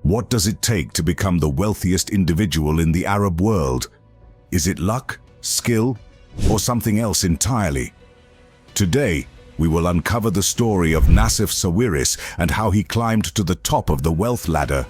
What does it take to become the wealthiest individual in the Arab world? Is it luck, skill, or something else entirely? Today, we will uncover the story of Nassef Sawiris and how he climbed to the top of the wealth ladder.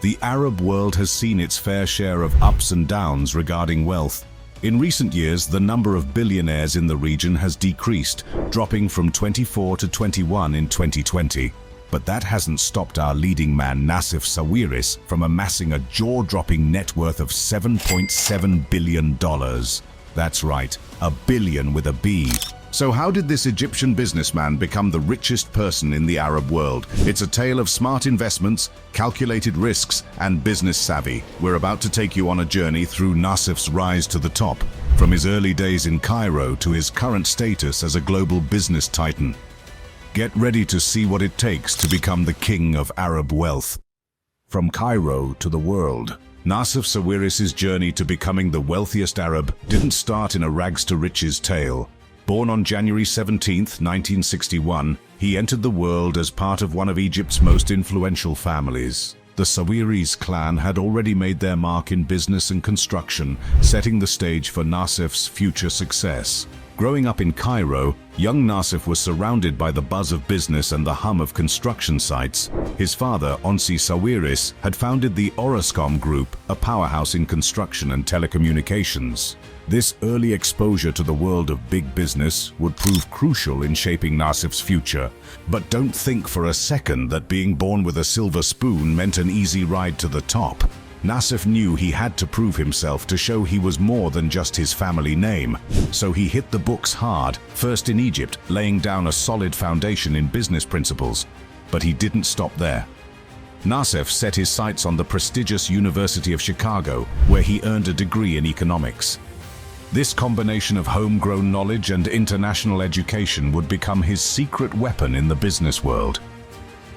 The Arab world has seen its fair share of ups and downs regarding wealth. In recent years, the number of billionaires in the region has decreased, dropping from 24 to 21 in 2020. But that hasn't stopped our leading man Nassef Sawiris from amassing a jaw-dropping net worth of $7.7 billion. That's right, a billion with a B. So how did this Egyptian businessman become the richest person in the Arab world? It's a tale of smart investments, calculated risks, and business savvy. We're about to take you on a journey through Nassef's rise to the top, from his early days in Cairo to his current status as a global business titan. Get ready to see what it takes to become the king of Arab wealth. From Cairo to the world, Nassef Sawiris' journey to becoming the wealthiest Arab didn't start in a rags-to-riches tale. Born on January 17, 1961, he entered the world as part of one of Egypt's most influential families. The Sawiris clan had already made their mark in business and construction, setting the stage for Nassef's future success. Growing up in Cairo, young Nassef was surrounded by the buzz of business and the hum of construction sites. His father, Onsi Sawiris, had founded the Orascom Group, a powerhouse in construction and telecommunications. This early exposure to the world of big business would prove crucial in shaping Nassef's future. But don't think for a second that being born with a silver spoon meant an easy ride to the top. Nassef knew he had to prove himself to show he was more than just his family name. So he hit the books hard, first in Egypt, laying down a solid foundation in business principles. But he didn't stop there. Nassef set his sights on the prestigious University of Chicago, where he earned a degree in economics. This combination of homegrown knowledge and international education would become his secret weapon in the business world.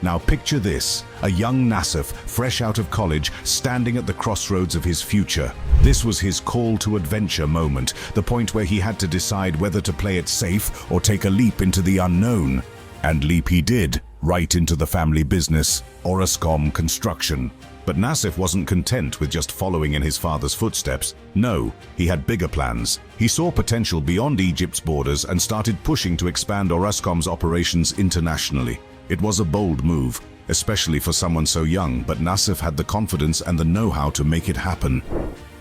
Now picture this, a young Nassef, fresh out of college, standing at the crossroads of his future. This was his call to adventure moment, the point where he had to decide whether to play it safe or take a leap into the unknown. And leap he did, right into the family business, Orascom Construction. But Nassef wasn't content with just following in his father's footsteps. No, he had bigger plans. He saw potential beyond Egypt's borders and started pushing to expand Orascom's operations internationally. It was a bold move, especially for someone so young, but Nassef had the confidence and the know-how to make it happen.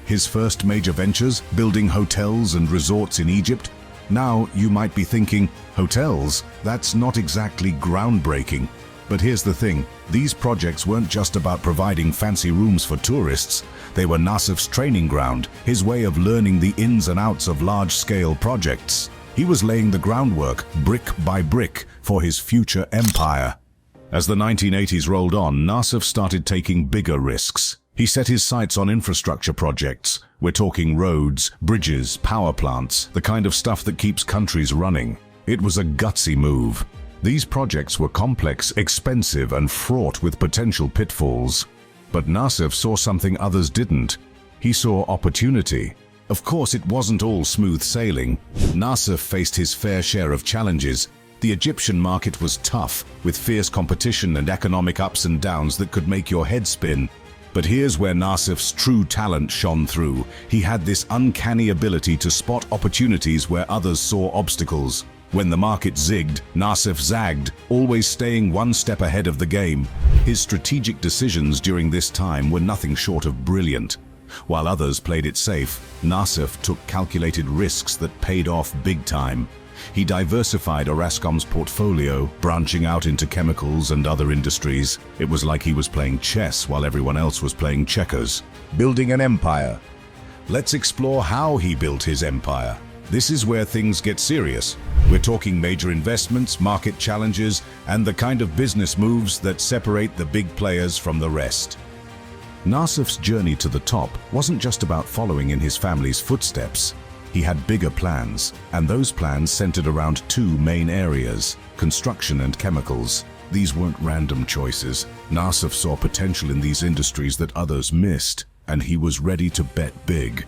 His first major ventures, building hotels and resorts in Egypt. Now you might be thinking, hotels? That's not exactly groundbreaking. But here's the thing, these projects weren't just about providing fancy rooms for tourists. They were Nassef's training ground, his way of learning the ins and outs of large-scale projects. He was laying the groundwork, brick by brick, for his future empire. As the 1980s rolled on, Nassef started taking bigger risks. He set his sights on infrastructure projects. We're talking roads, bridges, power plants, the kind of stuff that keeps countries running. It was a gutsy move. These projects were complex, expensive, and fraught with potential pitfalls. But Nassef saw something others didn't. He saw opportunity. Of course, it wasn't all smooth sailing. Nassef faced his fair share of challenges. The Egyptian market was tough, with fierce competition and economic ups and downs that could make your head spin. But here's where Nassef's true talent shone through. He had this uncanny ability to spot opportunities where others saw obstacles. When the market zigged, Nassef zagged, always staying one step ahead of the game. His strategic decisions during this time were nothing short of brilliant. While others played it safe, Nassef took calculated risks that paid off big time. He diversified Orascom's portfolio, branching out into chemicals and other industries. It was like he was playing chess while everyone else was playing checkers. Building an empire. Let's explore how he built his empire. This is where things get serious. We're talking major investments, market challenges, and the kind of business moves that separate the big players from the rest. Nassef's journey to the top wasn't just about following in his family's footsteps. He had bigger plans, and those plans centered around two main areas: construction and chemicals. These weren't random choices. Nassef saw potential in these industries that others missed, and he was ready to bet big.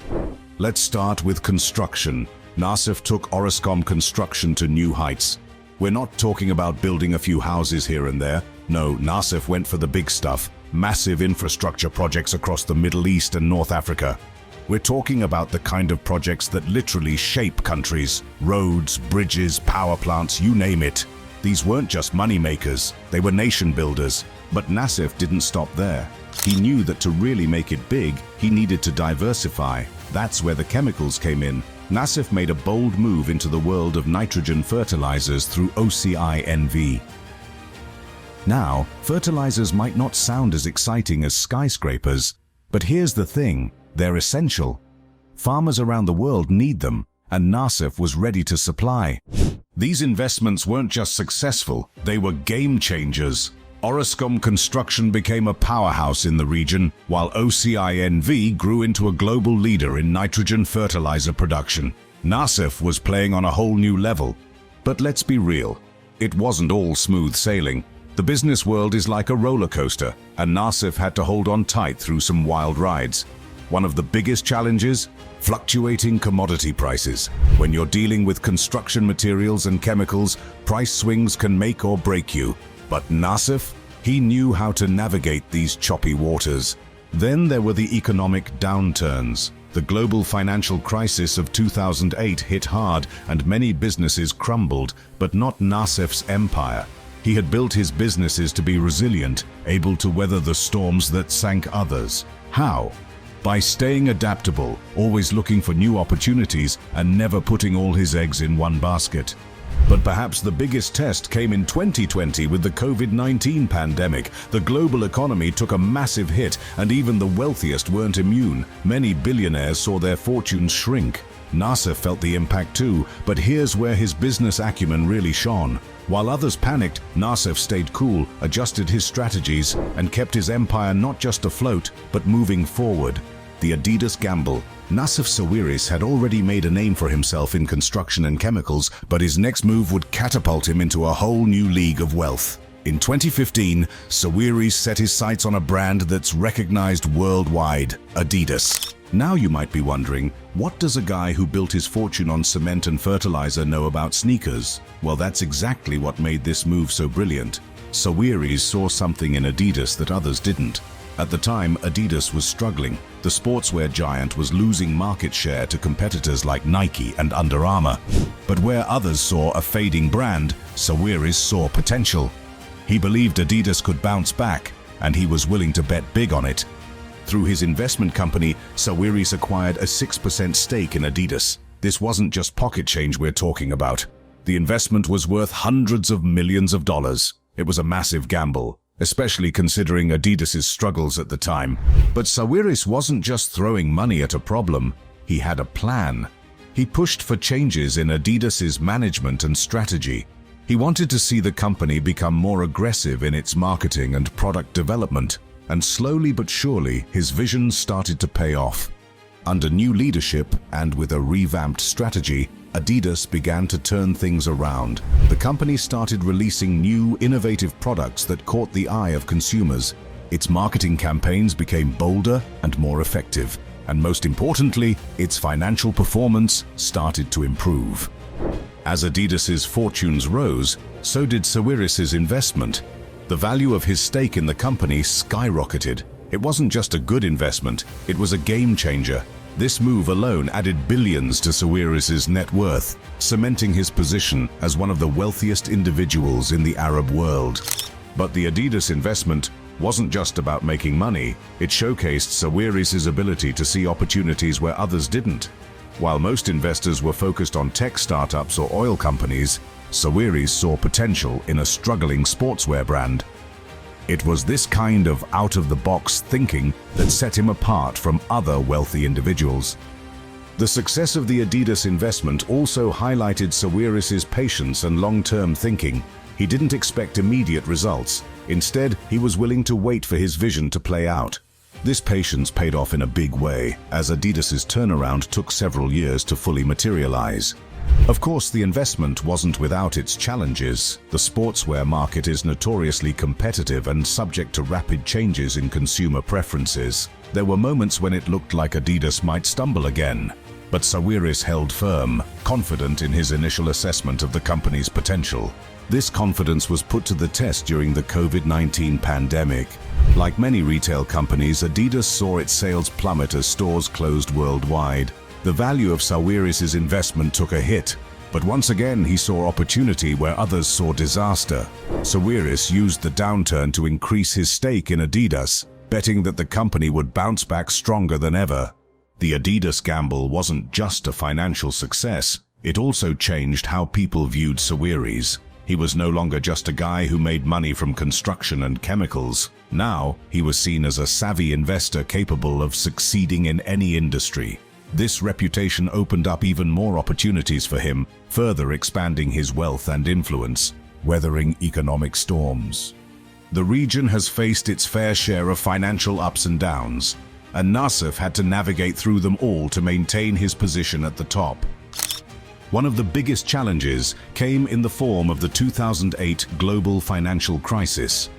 Let's start with construction. Nassef took Orascom Construction to new heights. We're not talking about building a few houses here and there. No, Nassef went for the big stuff. massive infrastructure projects across the Middle East and North Africa. We're talking about the kind of projects that literally shape countries. Roads, bridges, power plants, you name it. These weren't just money makers, they were nation builders. But Nassif didn't stop there. He knew that to really make it big, he needed to diversify. That's where the chemicals came in. Nassif made a bold move into the world of nitrogen fertilizers through OCINV. Now, fertilizers might not sound as exciting as skyscrapers, but here's the thing, they're essential. Farmers around the world need them, and Nassif was ready to supply. These investments weren't just successful, they were game changers. Orascom Construction became a powerhouse in the region, while OCINV grew into a global leader in nitrogen fertilizer production. Nassif was playing on a whole new level. But let's be real, it wasn't all smooth sailing. The business world is like a roller coaster, and Nassif had to hold on tight through some wild rides. One of the biggest challenges? Fluctuating commodity prices. When you're dealing with construction materials and chemicals, price swings can make or break you. But Nassif, he knew how to navigate these choppy waters. Then there were the economic downturns. The global financial crisis of 2008 hit hard and many businesses crumbled, but not Nassif's empire. He had built his businesses to be resilient, able to weather the storms that sank others. How? By staying adaptable, always looking for new opportunities and never putting all his eggs in one basket. But perhaps the biggest test came in 2020 with the COVID-19 pandemic. The global economy took a massive hit, and even the wealthiest weren't immune. Many billionaires saw their fortunes shrink. Nassif felt the impact too, but here's where his business acumen really shone. While others panicked, Nassif stayed cool, adjusted his strategies, and kept his empire not just afloat, but moving forward. The Adidas Gamble. Nassif Sawiris had already made a name for himself in construction and chemicals, but his next move would catapult him into a whole new league of wealth. In 2015, Sawiris set his sights on a brand that's recognized worldwide, Adidas. Now you might be wondering, what does a guy who built his fortune on cement and fertilizer know about sneakers? Well, that's exactly what made this move so brilliant. Sawiris saw something in Adidas that others didn't. At the time, Adidas was struggling. The sportswear giant was losing market share to competitors like Nike and Under Armour. But where others saw a fading brand, Sawiris saw potential. He believed Adidas could bounce back, and he was willing to bet big on it. Through his investment company, Sawiris acquired a 6% stake in Adidas. This wasn't just pocket change we're talking about. The investment was worth hundreds of millions of dollars. It was a massive gamble, especially considering Adidas's struggles at the time. But Sawiris wasn't just throwing money at a problem, he had a plan. He pushed for changes in Adidas's management and strategy. He wanted to see the company become more aggressive in its marketing and product development, and slowly but surely his vision started to pay off. Under new leadership and with a revamped strategy, Adidas began to turn things around. The company started releasing new, innovative products that caught the eye of consumers. Its marketing campaigns became bolder and more effective. And most importantly, its financial performance started to improve. As Adidas's fortunes rose, so did Sawiris's investment. The value of his stake in the company skyrocketed. It wasn't just a good investment, it was a game changer. This move alone added billions to Sawiris's net worth, cementing his position as one of the wealthiest individuals in the Arab world. But the Adidas investment wasn't just about making money, it showcased Sawiris's ability to see opportunities where others didn't. While most investors were focused on tech startups or oil companies, Sawiris saw potential in a struggling sportswear brand. It was this kind of out-of-the-box thinking that set him apart from other wealthy individuals. The success of the Adidas investment also highlighted Sawiris's patience and long-term thinking. He didn't expect immediate results. Instead, he was willing to wait for his vision to play out. This patience paid off in a big way, as Adidas's turnaround took several years to fully materialize. Of course, the investment wasn't without its challenges. The sportswear market is notoriously competitive and subject to rapid changes in consumer preferences. There were moments when it looked like Adidas might stumble again. But Sawiris held firm, confident in his initial assessment of the company's potential. This confidence was put to the test during the COVID-19 pandemic. Like many retail companies, Adidas saw its sales plummet as stores closed worldwide. The value of Sawiris' investment took a hit, but once again he saw opportunity where others saw disaster. Sawiris used the downturn to increase his stake in Adidas, betting that the company would bounce back stronger than ever. The Adidas Gamble wasn't just a financial success, it also changed how people viewed Sawiris. He was no longer just a guy who made money from construction and chemicals. Now, he was seen as a savvy investor capable of succeeding in any industry. This reputation opened up even more opportunities for him, further expanding his wealth and influence, weathering economic storms. The region has faced its fair share of financial ups and downs, and Nassif had to navigate through them all to maintain his position at the top. One of the biggest challenges came in the form of the 2008 global financial crisis.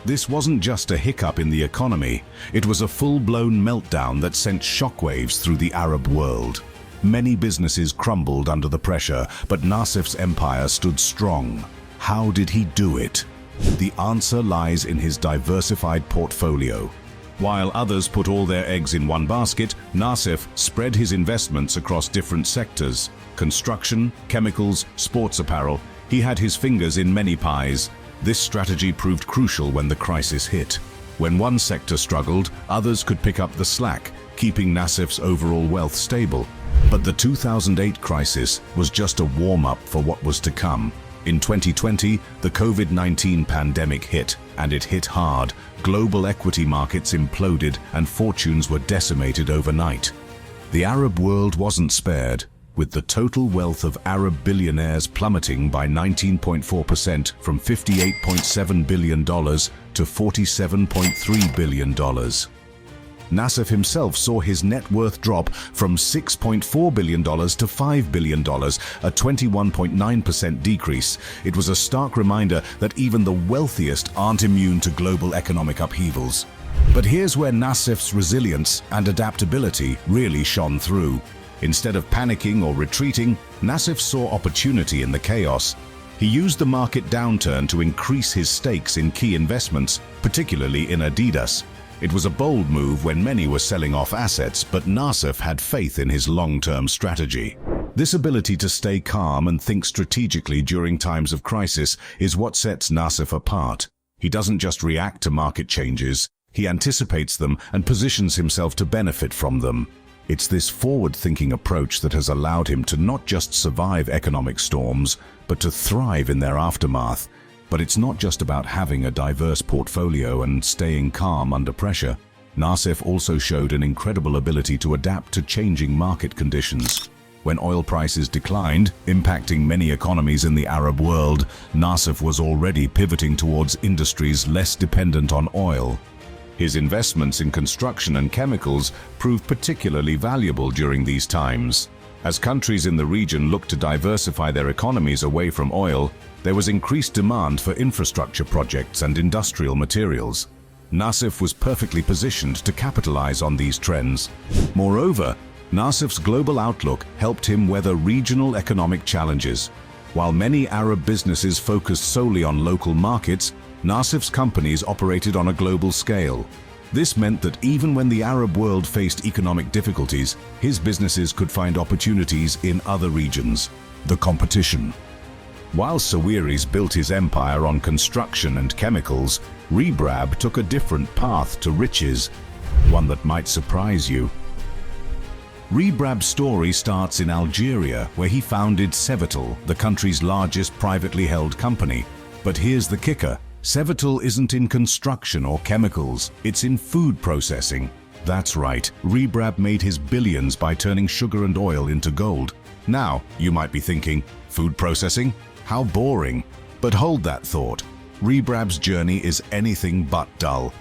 This wasn't just a hiccup in the economy, it was a full-blown meltdown that sent shockwaves through the Arab world. Many businesses crumbled under the pressure, but Nassif's empire stood strong. How did he do it? The answer lies in his diversified portfolio. While others put all their eggs in one basket, Nassif spread his investments across different sectors. Construction, chemicals, sports apparel, he had his fingers in many pies. This strategy proved crucial when the crisis hit. When one sector struggled, others could pick up the slack, keeping Nassif's overall wealth stable. But the 2008 crisis was just a warm-up for what was to come. In 2020, the COVID-19 pandemic hit, and it hit hard. Global equity markets imploded and fortunes were decimated overnight. The Arab world wasn't spared, with the total wealth of Arab billionaires plummeting by 19.4% from $58.7 billion to $47.3 billion. Nassif himself saw his net worth drop from $6.4 billion to $5 billion, a 21.9% decrease. It was a stark reminder that even the wealthiest aren't immune to global economic upheavals. But here's where Nassif's resilience and adaptability really shone through. Instead of panicking or retreating, Nassif saw opportunity in the chaos. He used the market downturn to increase his stakes in key investments, particularly in Adidas. It was a bold move when many were selling off assets, but Nassif had faith in his long-term strategy. This ability to stay calm and think strategically during times of crisis is what sets Nassif apart. He doesn't just react to market changes, he anticipates them and positions himself to benefit from them. It's this forward-thinking approach that has allowed him to not just survive economic storms, but to thrive in their aftermath. But it's not just about having a diverse portfolio and staying calm under pressure. Nassif also showed an incredible ability to adapt to changing market conditions. When oil prices declined, impacting many economies in the Arab world, Nassif was already pivoting towards industries less dependent on oil. His investments in construction and chemicals proved particularly valuable during these times. As countries in the region looked to diversify their economies away from oil, there was increased demand for infrastructure projects and industrial materials. Nassif was perfectly positioned to capitalize on these trends. Moreover, Nassif's global outlook helped him weather regional economic challenges. While many Arab businesses focused solely on local markets, Nassif's companies operated on a global scale. This meant that even when the Arab world faced economic difficulties, his businesses could find opportunities in other regions. The competition. While Sawiris built his empire on construction and chemicals, Rebrab took a different path to riches, one that might surprise you. Rebrab's story starts in Algeria, where he founded Sevital, the country's largest privately held company. But here's the kicker. Sevital isn't in construction or chemicals, it's in food processing. That's right, Rebrab made his billions by turning sugar and oil into gold. Now, you might be thinking, food processing? How boring. But hold that thought. Rebrab's journey is anything but dull.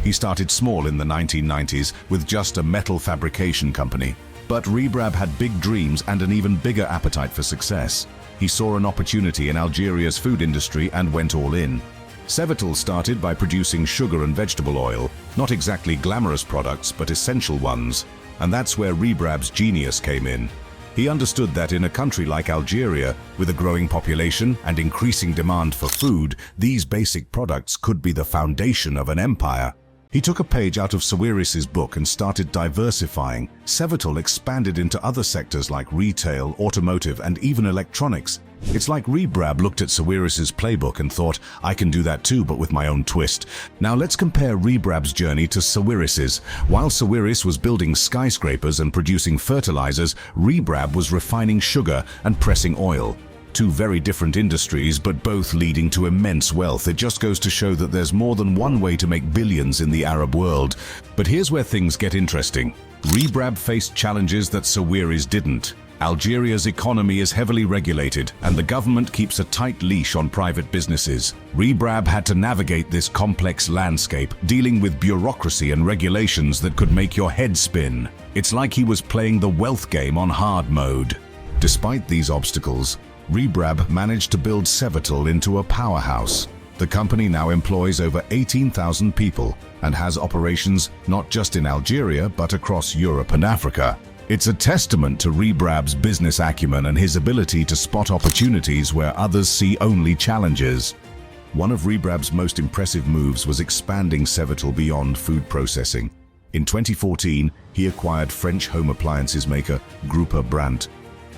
He started small in the 1990s with just a metal fabrication company. But Rebrab had big dreams and an even bigger appetite for success. He saw an opportunity in Algeria's food industry and went all in. Sevital started by producing sugar and vegetable oil, not exactly glamorous products, but essential ones. And that's where Rebrab's genius came in. He understood that in a country like Algeria, with a growing population and increasing demand for food, these basic products could be the foundation of an empire. He took a page out of Sawiris's book and started diversifying. Sevatel expanded into other sectors like retail, automotive, and even electronics. It's like Rebrab looked at Sawiris's playbook and thought, I can do that too, but with my own twist. Now let's compare Rebrab's journey to Sawiris's. While Sawiris was building skyscrapers and producing fertilizers, Rebrab was refining sugar and pressing oil. Two very different industries, but both leading to immense wealth. It just goes to show that there's more than one way to make billions in the Arab world. But here's where things get interesting. Rebrab faced challenges that Sawiris didn't. Algeria's economy is heavily regulated, and the government keeps a tight leash on private businesses. Rebrab had to navigate this complex landscape, dealing with bureaucracy and regulations that could make your head spin. It's like he was playing the wealth game on hard mode. Despite these obstacles, Rebrab managed to build Sevatel into a powerhouse. The company now employs over 18,000 people and has operations not just in Algeria but across Europe and Africa. It's a testament to Rebrab's business acumen and his ability to spot opportunities where others see only challenges. One of Rebrab's most impressive moves was expanding Sevatel beyond food processing. In 2014, he acquired French home appliances maker Groupe Brandt.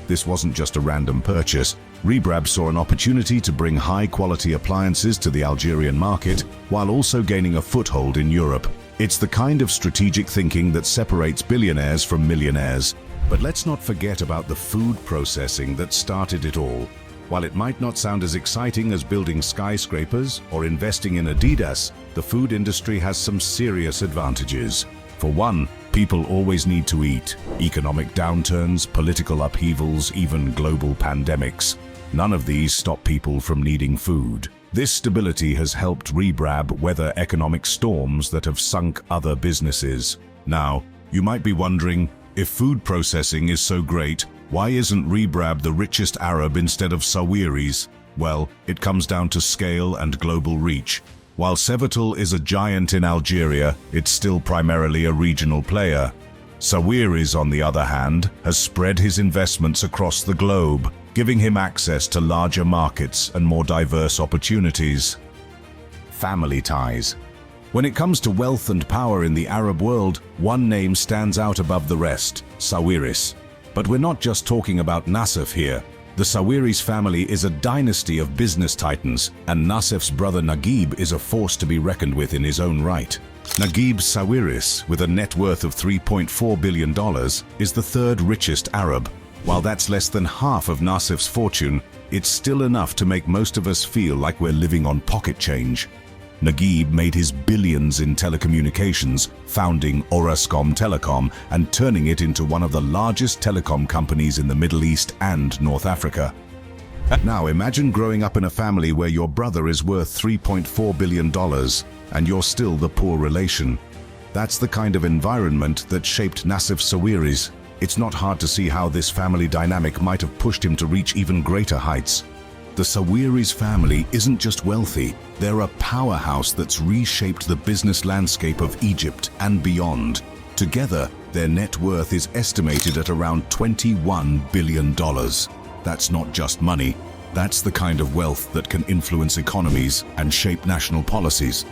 This wasn't just a random purchase. Rebrab saw an opportunity to bring high-quality appliances to the Algerian market while also gaining a foothold in Europe. It's the kind of strategic thinking that separates billionaires from millionaires. But let's not forget about the food processing that started it all. While it might not sound as exciting as building skyscrapers or investing in Adidas, the food industry has some serious advantages. For one, people always need to eat. Economic downturns, political upheavals, even global pandemics. None of these stop people from needing food. This stability has helped Rebrab weather economic storms that have sunk other businesses. Now, you might be wondering, if food processing is so great, why isn't Rebrab the richest Arab instead of Sawiris? Well, it comes down to scale and global reach. While Sevatel is a giant in Algeria, it's still primarily a regional player. Sawiris, on the other hand, has spread his investments across the globe, giving him access to larger markets and more diverse opportunities. Family ties. When it comes to wealth and power in the Arab world, one name stands out above the rest: Sawiris. But we're not just talking about Nassef here. The Sawiris family is a dynasty of business titans, and Nassef's brother Naguib is a force to be reckoned with in his own right. Naguib Sawiris, with a net worth of $3.4 billion, is the third richest Arab. While that's less than half of Nassef's fortune, it's still enough to make most of us feel like we're living on pocket change. Naguib made his billions in telecommunications, founding Orascom Telecom and turning it into one of the largest telecom companies in the Middle East and North Africa. Now imagine growing up in a family where your brother is worth $3.4 billion and you're still the poor relation. That's the kind of environment that shaped Nassef Sawiris. It's not hard to see how this family dynamic might have pushed him to reach even greater heights. The Sawiris family isn't just wealthy, they're a powerhouse that's reshaped the business landscape of Egypt and beyond. Together, their net worth is estimated at around $21 billion. That's not just money, that's the kind of wealth that can influence economies and shape national policies.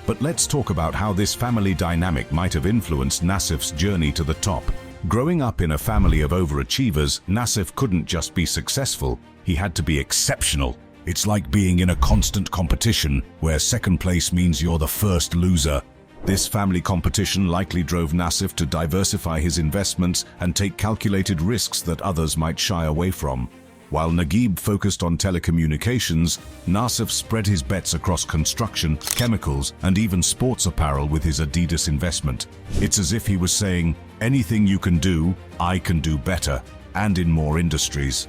But let's talk about how this family dynamic might have influenced Nassef's journey to the top. Growing up in a family of overachievers, Nassef couldn't just be successful, he had to be exceptional. It's like being in a constant competition, where second place means you're the first loser. This family competition likely drove Nassef to diversify his investments and take calculated risks that others might shy away from. While Naguib focused on telecommunications, Nassef spread his bets across construction, chemicals, and even sports apparel with his Adidas investment. It's as if he was saying, anything you can do, I can do better, and in more industries.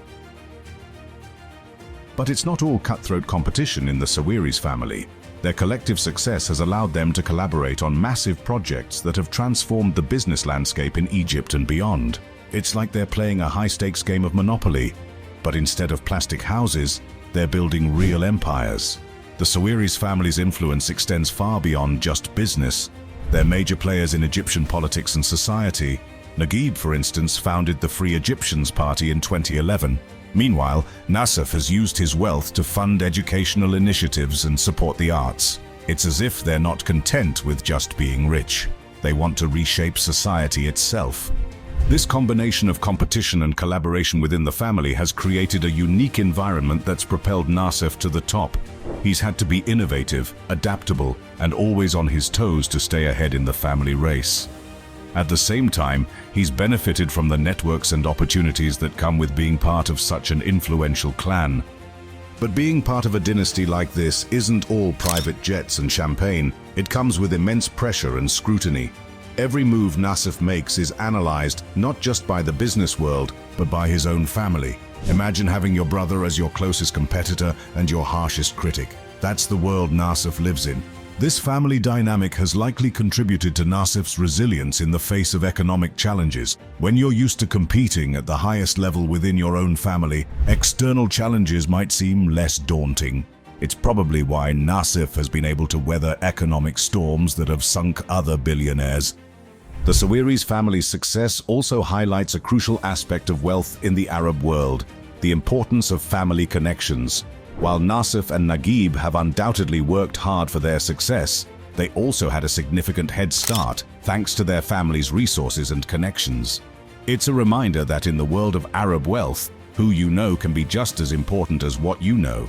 But it's not all cutthroat competition in the Sawiris family. Their collective success has allowed them to collaborate on massive projects that have transformed the business landscape in Egypt and beyond. It's like they're playing a high-stakes game of Monopoly, but instead of plastic houses, they're building real empires. The Sawiris family's influence extends far beyond just business. They're major players in Egyptian politics and society. Naguib, for instance, founded the Free Egyptians Party in 2011. Meanwhile, Nassif has used his wealth to fund educational initiatives and support the arts. It's as if they're not content with just being rich. They want to reshape society itself. This combination of competition and collaboration within the family has created a unique environment that's propelled Nassif to the top. He's had to be innovative, adaptable, and always on his toes to stay ahead in the family race. At the same time, he's benefited from the networks and opportunities that come with being part of such an influential clan. But being part of a dynasty like this isn't all private jets and champagne. It comes with immense pressure and scrutiny. Every move Nassif makes is analyzed not just by the business world, but by his own family. Imagine having your brother as your closest competitor and your harshest critic. That's the world Nassif lives in. This family dynamic has likely contributed to Nassif's resilience in the face of economic challenges. When you're used to competing at the highest level within your own family, external challenges might seem less daunting. It's probably why Nassif has been able to weather economic storms that have sunk other billionaires. The Sawiris family's success also highlights a crucial aspect of wealth in the Arab world: the importance of family connections. While Nassif and Naguib have undoubtedly worked hard for their success, they also had a significant head start thanks to their family's resources and connections. It's a reminder that in the world of Arab wealth, who you know can be just as important as what you know.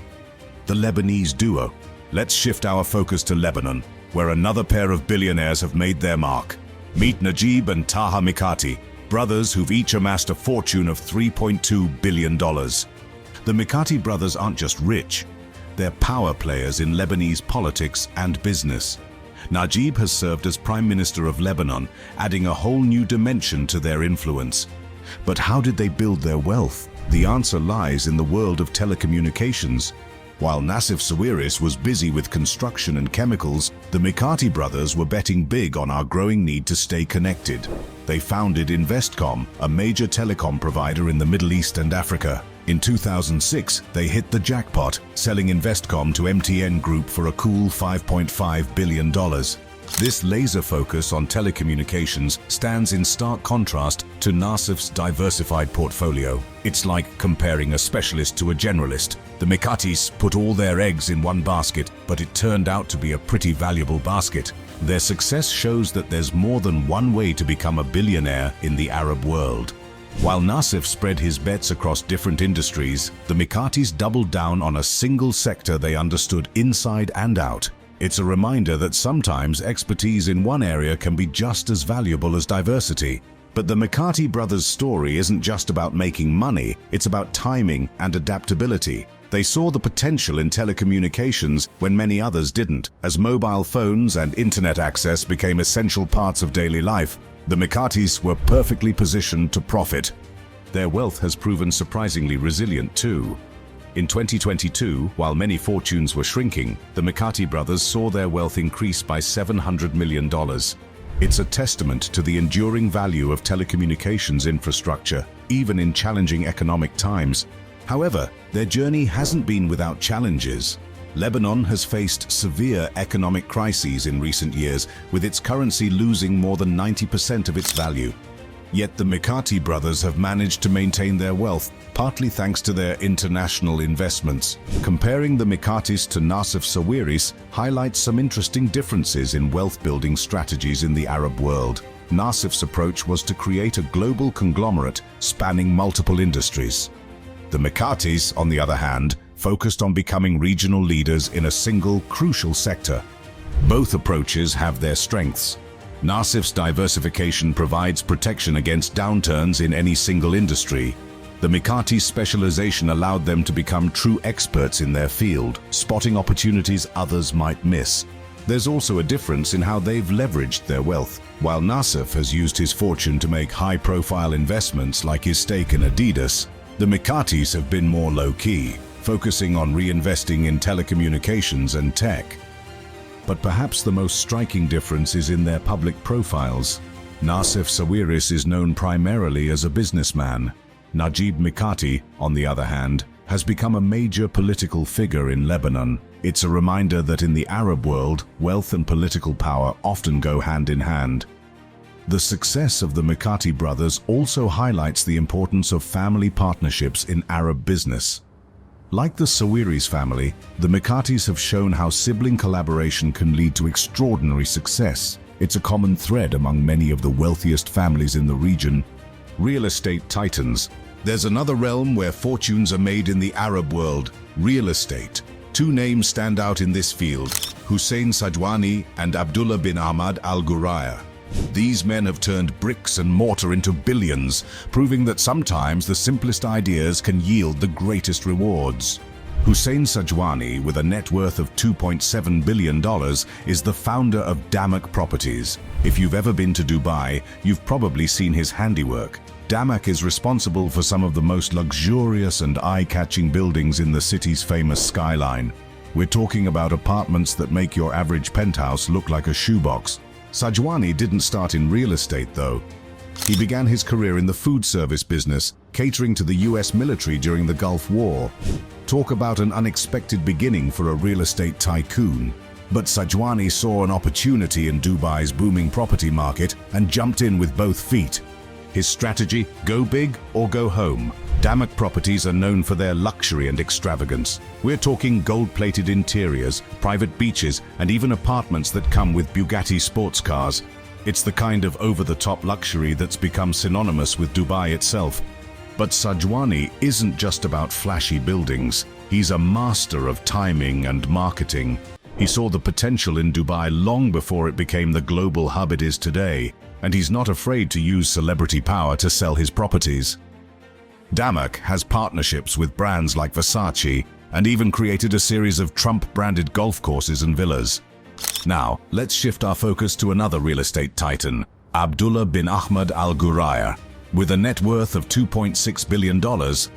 The Lebanese Duo. Let's shift our focus to Lebanon, where another pair of billionaires have made their mark. Meet Naguib and Taha Mikati, brothers who've each amassed a fortune of $3.2 billion. The Mikati brothers aren't just rich, they're power players in Lebanese politics and business. Naguib has served as Prime Minister of Lebanon, adding a whole new dimension to their influence. But how did they build their wealth? The answer lies in the world of telecommunications. While Nassif Sawiris was busy with construction and chemicals, the Mikati brothers were betting big on our growing need to stay connected. They founded Investcom, a major telecom provider in the Middle East and Africa. In 2006, they hit the jackpot, selling Investcom to MTN Group for a cool $5.5 billion. This laser focus on telecommunications stands in stark contrast to Nassif's diversified portfolio. It's like comparing a specialist to a generalist. The Mikatis put all their eggs in one basket, but it turned out to be a pretty valuable basket. Their success shows that there's more than one way to become a billionaire in the Arab world. While Nassif spread his bets across different industries, the Mikatis doubled down on a single sector they understood inside and out. It's a reminder that sometimes expertise in one area can be just as valuable as diversity. But the Mikati brothers' story isn't just about making money, it's about timing and adaptability. They saw the potential in telecommunications when many others didn't. As mobile phones and internet access became essential parts of daily life, the Mikatis were perfectly positioned to profit. Their wealth has proven surprisingly resilient too. In 2022, while many fortunes were shrinking, the Mikati brothers saw their wealth increase by $700 million. It's a testament to the enduring value of telecommunications infrastructure, even in challenging economic times. However, their journey hasn't been without challenges. Lebanon has faced severe economic crises in recent years, with its currency losing more than 90% of its value. Yet the Mikati brothers have managed to maintain their wealth, partly thanks to their international investments. Comparing the Mikatis to Nassif Sawiris highlights some interesting differences in wealth-building strategies in the Arab world. Nassif's approach was to create a global conglomerate spanning multiple industries. The Mikatis, on the other hand, focused on becoming regional leaders in a single, crucial sector. Both approaches have their strengths. Nassif's diversification provides protection against downturns in any single industry. The Mikati's specialization allowed them to become true experts in their field, spotting opportunities others might miss. There's also a difference in how they've leveraged their wealth. While Nassif has used his fortune to make high-profile investments like his stake in Adidas, the Mikatis have been more low-key, focusing on reinvesting in telecommunications and tech. But perhaps the most striking difference is in their public profiles. Nassif Sawiris is known primarily as a businessman. Naguib Mikati, on the other hand, has become a major political figure in Lebanon. It's a reminder that in the Arab world, wealth and political power often go hand in hand. The success of the Mikati brothers also highlights the importance of family partnerships in Arab business. Like the Sawiris family, the Mikatis have shown how sibling collaboration can lead to extraordinary success. It's a common thread among many of the wealthiest families in the region. Real estate titans. There's another realm where fortunes are made in the Arab world: real estate. Two names stand out in this field: Hussein Sajwani and Abdullah bin Ahmad Al Ghuraya. These men have turned bricks and mortar into billions, proving that sometimes the simplest ideas can yield the greatest rewards. Hussein Sajwani, with a net worth of $2.7 billion, is the founder of Damak Properties. If you've ever been to Dubai, you've probably seen his handiwork. Damak is responsible for some of the most luxurious and eye-catching buildings in the city's famous skyline. We're talking about apartments that make your average penthouse look like a shoebox. Sajwani didn't start in real estate, though. He began his career in the food service business, catering to the US military during the Gulf War. Talk about an unexpected beginning for a real estate tycoon. But Sajwani saw an opportunity in Dubai's booming property market and jumped in with both feet. His strategy: go big or go home. Damak Properties are known for their luxury and extravagance. We're talking gold-plated interiors, private beaches, and even apartments that come with Bugatti sports cars. It's the kind of over-the-top luxury that's become synonymous with Dubai itself. But Sajwani isn't just about flashy buildings. He's a master of timing and marketing. He saw the potential in Dubai long before it became the global hub it is today, and he's not afraid to use celebrity power to sell his properties. Damak has partnerships with brands like Versace and even created a series of Trump-branded golf courses and villas. Now, let's shift our focus to another real estate titan, Abdullah bin Ahmad Al Ghuraya. With a net worth of $2.6 billion,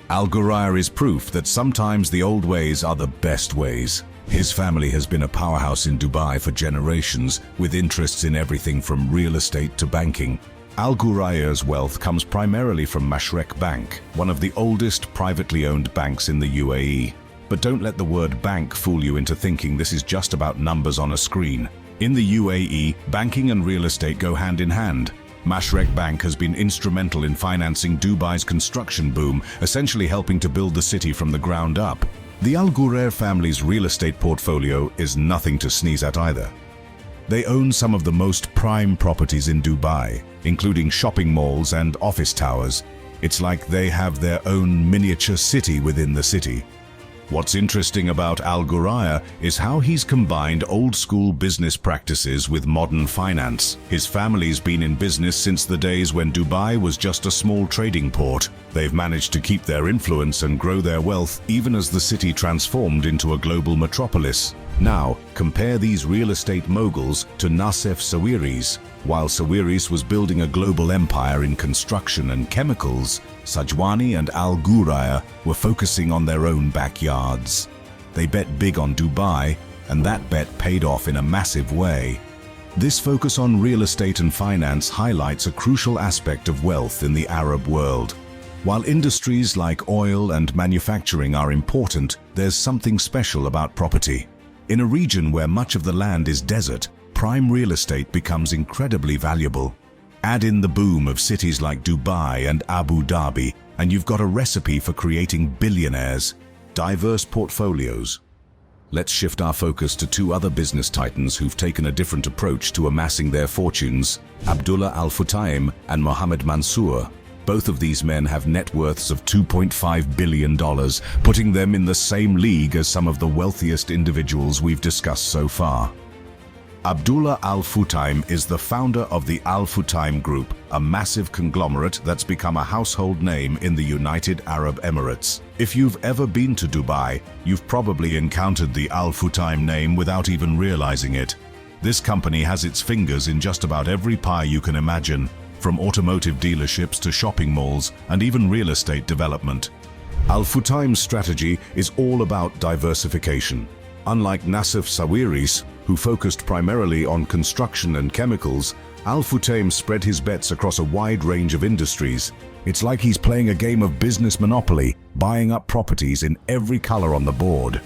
Al Ghuraya is proof that sometimes the old ways are the best ways. His family has been a powerhouse in Dubai for generations, with interests in everything from real estate to banking. Al Ghuraya's wealth comes primarily from Mashrek Bank, one of the oldest privately owned banks in the UAE. But don't let the word bank fool you into thinking this is just about numbers on a screen. In the UAE, banking and real estate go hand in hand. Mashrek Bank has been instrumental in financing Dubai's construction boom, essentially helping to build the city from the ground up. The Al Ghuraya family's real estate portfolio is nothing to sneeze at either. They own some of the most prime properties in Dubai, including shopping malls and office towers. It's like they have their own miniature city within the city. What's interesting about Al Ghuraya is how he's combined old-school business practices with modern finance. His family's been in business since the days when Dubai was just a small trading port. They've managed to keep their influence and grow their wealth even as the city transformed into a global metropolis. Now, compare these real estate moguls to Nassef Sawiris. While Sawiris was building a global empire in construction and chemicals, Sajwani and Al Ghuraya were focusing on their own backyards. They bet big on Dubai, and that bet paid off in a massive way. This focus on real estate and finance highlights a crucial aspect of wealth in the Arab world. While industries like oil and manufacturing are important, there's something special about property. In a region where much of the land is desert, prime real estate becomes incredibly valuable. Add in the boom of cities like Dubai and Abu Dhabi, and you've got a recipe for creating billionaires. Diverse portfolios. Let's shift our focus to two other business titans who've taken a different approach to amassing their fortunes, Abdullah Al Futtaim and Mohammed Mansour. Both of these men have net worths of $2.5 billion, putting them in the same league as some of the wealthiest individuals we've discussed so far. Abdullah Al Futtaim is the founder of the Al Futtaim Group, a massive conglomerate that's become a household name in the United Arab Emirates. If you've ever been to Dubai, you've probably encountered the Al Futtaim name without even realizing it. This company has its fingers in just about every pie you can imagine, from automotive dealerships to shopping malls and even real estate development. Al Futtaim's strategy is all about diversification. Unlike Nassef Sawiris, who focused primarily on construction and chemicals, Al Futtaim spread his bets across a wide range of industries. It's like he's playing a game of business monopoly, buying up properties in every color on the board.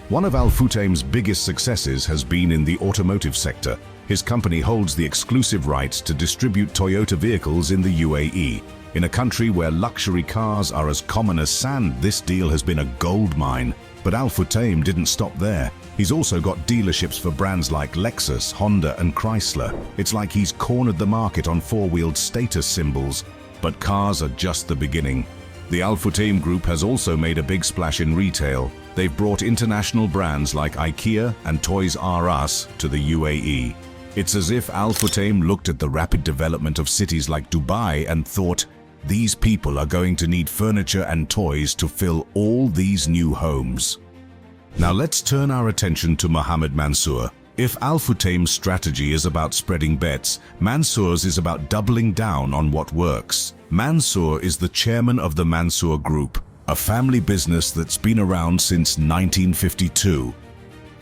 One of Al Futtaim's biggest successes has been in the automotive sector. His company holds the exclusive rights to distribute Toyota vehicles in the UAE. In a country where luxury cars are as common as sand, this deal has been a gold mine. But Al Futtaim didn't stop there. He's also got dealerships for brands like Lexus, Honda and Chrysler. It's like he's cornered the market on four-wheeled status symbols. But cars are just the beginning. The Al Futtaim Group has also made a big splash in retail. They've brought international brands like IKEA and Toys R Us to the UAE. It's as if Al Futtaim looked at the rapid development of cities like Dubai and thought, these people are going to need furniture and toys to fill all these new homes. Now let's turn our attention to Mohammed Mansour. If Al Futtaim's strategy is about spreading bets, Mansour's is about doubling down on what works. Mansour is the chairman of the Mansour Group, a family business that's been around since 1952.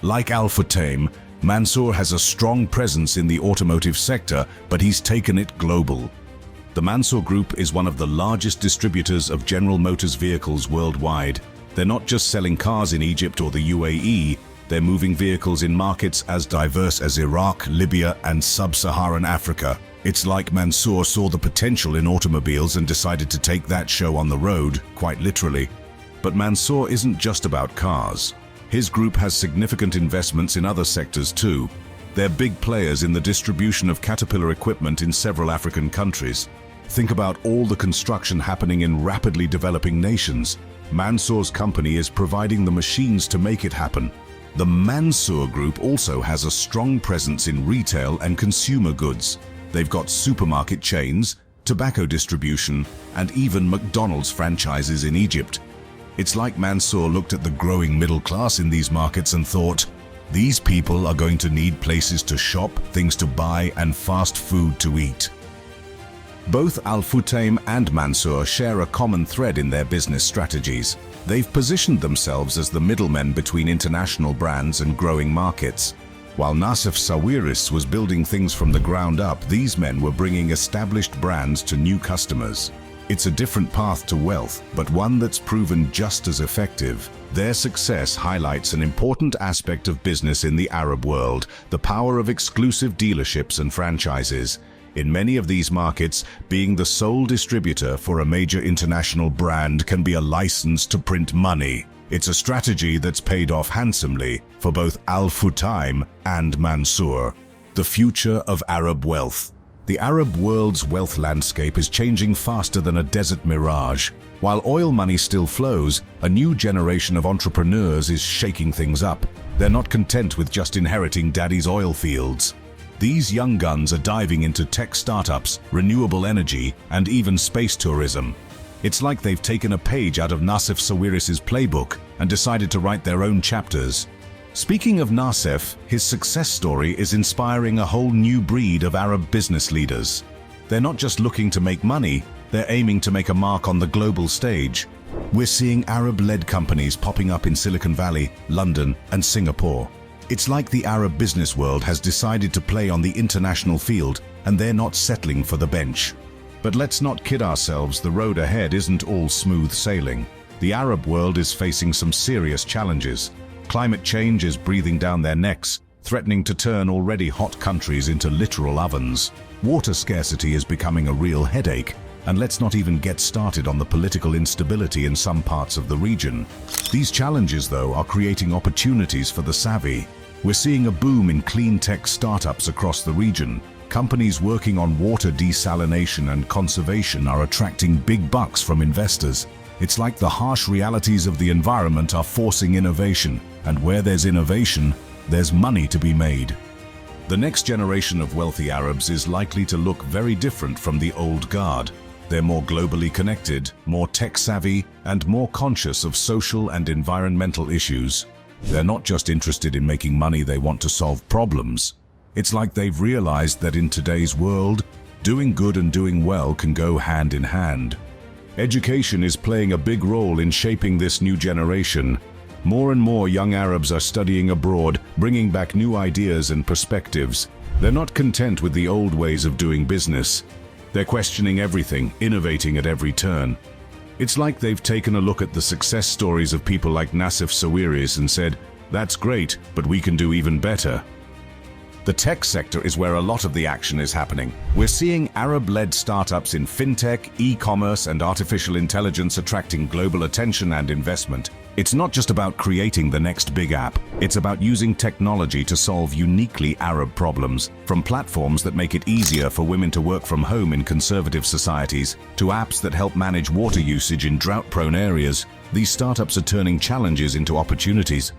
Like Al Futtaim, Mansour has a strong presence in the automotive sector, but he's taken it global. The Mansour Group is one of the largest distributors of General Motors vehicles worldwide. They're not just selling cars in Egypt or the UAE, they're moving vehicles in markets as diverse as Iraq, Libya, and sub-Saharan Africa. It's like Mansour saw the potential in automobiles and decided to take that show on the road, quite literally. But Mansour isn't just about cars. His group has significant investments in other sectors too. They're big players in the distribution of Caterpillar equipment in several African countries. Think about all the construction happening in rapidly developing nations. Mansour's company is providing the machines to make it happen. The Mansour Group also has a strong presence in retail and consumer goods. They've got supermarket chains, tobacco distribution, and even McDonald's franchises in Egypt. It's like Mansour looked at the growing middle class in these markets and thought, these people are going to need places to shop, things to buy, and fast food to eat. Both Al Futtaim and Mansour share a common thread in their business strategies. They've positioned themselves as the middlemen between international brands and growing markets. While Nassef Sawiris was building things from the ground up, these men were bringing established brands to new customers. It's a different path to wealth, but one that's proven just as effective. Their success highlights an important aspect of business in the Arab world, the power of exclusive dealerships and franchises. In many of these markets, being the sole distributor for a major international brand can be a license to print money. It's a strategy that's paid off handsomely for both Al Futtaim and Mansour. The future of Arab wealth. The Arab world's wealth landscape is changing faster than a desert mirage. While oil money still flows, a new generation of entrepreneurs is shaking things up. They're not content with just inheriting daddy's oil fields. These young guns are diving into tech startups, renewable energy, and even space tourism. It's like they've taken a page out of Nassef Sawiris' playbook and decided to write their own chapters. Speaking of Nassef, his success story is inspiring a whole new breed of Arab business leaders. They're not just looking to make money, they're aiming to make a mark on the global stage. We're seeing Arab-led companies popping up in Silicon Valley, London, and Singapore. It's like the Arab business world has decided to play on the international field, and they're not settling for the bench. But let's not kid ourselves, the road ahead isn't all smooth sailing. The Arab world is facing some serious challenges. Climate change is breathing down their necks, threatening to turn already hot countries into literal ovens. Water scarcity is becoming a real headache, and let's not even get started on the political instability in some parts of the region. These challenges, though, are creating opportunities for the savvy. We're seeing a boom in clean tech startups across the region. Companies working on water desalination and conservation are attracting big bucks from investors. It's like the harsh realities of the environment are forcing innovation, and where there's innovation, there's money to be made. The next generation of wealthy Arabs is likely to look very different from the old guard. They're more globally connected, more tech-savvy, and more conscious of social and environmental issues. They're not just interested in making money, they want to solve problems. It's like they've realized that in today's world, doing good and doing well can go hand in hand. Education is playing a big role in shaping this new generation. More and more young Arabs are studying abroad, bringing back new ideas and perspectives. They're not content with the old ways of doing business. They're questioning everything, innovating at every turn. It's like they've taken a look at the success stories of people like Nassef Sawiris and said, "That's great, but we can do even better." The tech sector is where a lot of the action is happening. We're seeing Arab-led startups in fintech, e-commerce, and artificial intelligence attracting global attention and investment. It's not just about creating the next big app. It's about using technology to solve uniquely Arab problems, from platforms that make it easier for women to work from home in conservative societies, to apps that help manage water usage in drought-prone areas. These startups are turning challenges into opportunities.